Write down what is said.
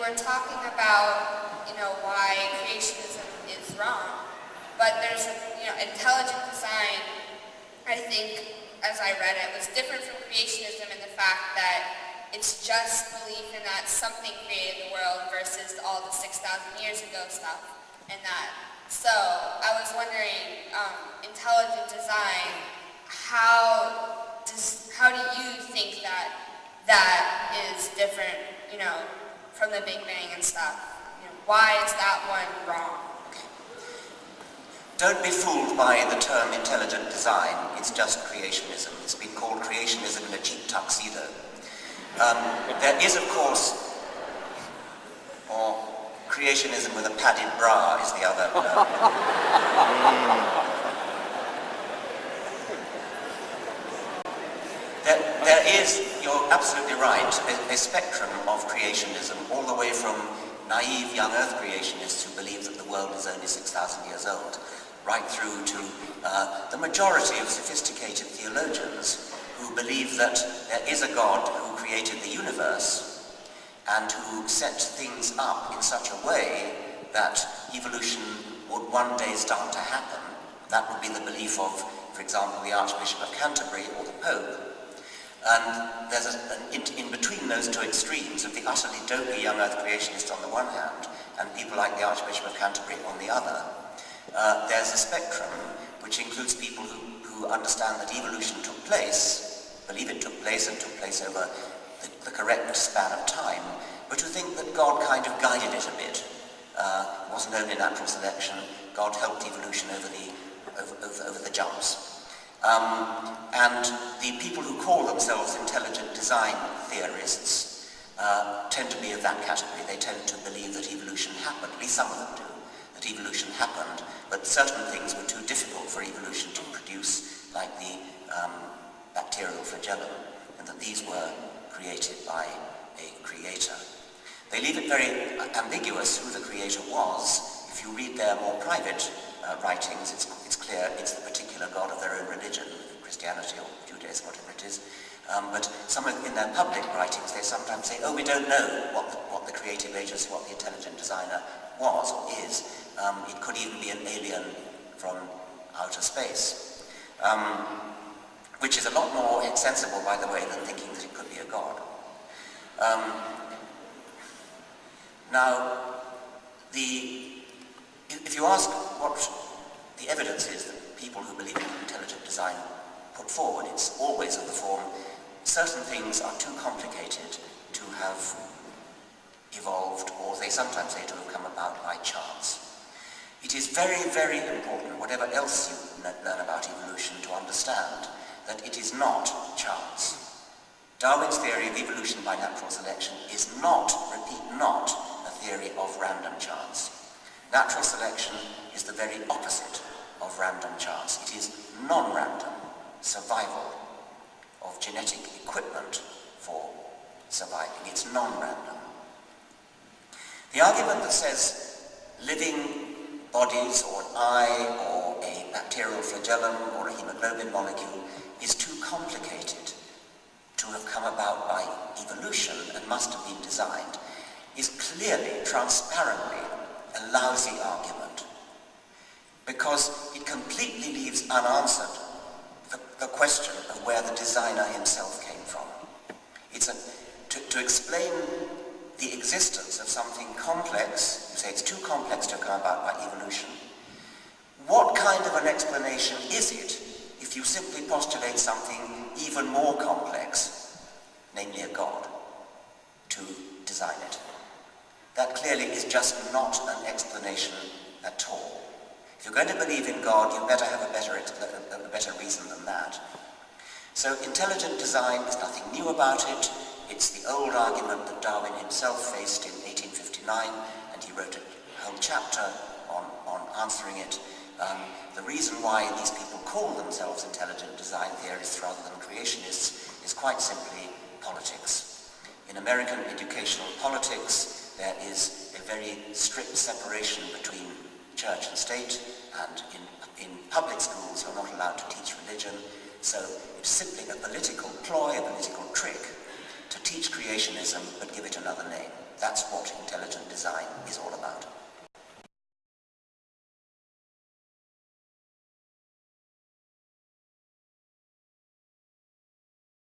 were talking about, why creationism is wrong, but there's, intelligent design, I think, as I read it, was different from creationism in the fact that it's just belief in that something created the world versus all the 6,000 years ago stuff, and that. So, I was wondering, intelligent design, how do you think that is different, from the Big Bang and stuff? Why is that one wrong? Don't be fooled by the term intelligent design. It's just creationism. It's been called creationism in a cheap tuxedo. There is, of course, or creationism with a padded bra is the other. There is, you're absolutely right, a spectrum of creationism, all the way from naive young Earth creationists who believe that the world is only 6,000 years old, right through to the majority of sophisticated theologians who believe that there is a God who created the universe and who set things up in such a way that evolution would one day start to happen. That would be the belief of, for example, the Archbishop of Canterbury or the Pope. And there's in between those two extremes of the utterly dopey young Earth creationists on the one hand and people like the Archbishop of Canterbury on the other, there's a spectrum which includes people who understand that evolution took place, believe it took place and took place over the correct span of time, but who think that God kind of guided it a bit. It wasn't only natural selection, God helped evolution over the jumps. And the people who call themselves intelligent design theorists tend to be of that category. They tend to believe that evolution happened, at least some of them do, that evolution happened, but certain things were too difficult for evolution to produce, like the bacterial flagellum, and that these were created by a creator. They leave it very ambiguous who the creator was. If you read their more private writings, it's clear it's the particular god of their own religion, Christianity or Judaism, whatever it is. But in their public writings, they sometimes say, we don't know what the creative agency, what the intelligent designer was or is. It could even be an alien from outer space, which is a lot more sensible, by the way, than thinking that it could be a god. Now, if you ask what the evidence is that people who believe in intelligent design put forward, it's always of the form, certain things are too complicated to have evolved, or they sometimes say to have come about by chance. It is very, very important, whatever else you learn about evolution, to understand that it is not chance. Darwin's theory of evolution by natural selection is not, repeat, not a theory of random chance. Natural selection is the very opposite of random chance. It is non-random survival of genetic equipment for surviving. It's non-random. The argument that says living bodies or an eye or a bacterial flagellum or a hemoglobin molecule is too complicated to have come about by evolution and must have been designed is clearly, transparently, a lousy argument, because it completely leaves unanswered the question of where the designer himself came from. To explain the existence of something complex, you say it's too complex to come about by evolution. What kind of an explanation is it if you simply postulate something even more complex, namely a god, to design it? That clearly is just not an explanation at all. If you're going to believe in God, you better have a better reason than that. So intelligent design is nothing new about it. It's the old argument that Darwin himself faced in 1859, and he wrote a whole chapter on answering it. The reason why these people call themselves intelligent design theorists rather than creationists is quite simply politics. In American educational politics, there is a very strict separation between church and state, and in public schools you're not allowed to teach religion, so it's simply a political ploy, a political trick to teach creationism but give it another name. That's what intelligent design is all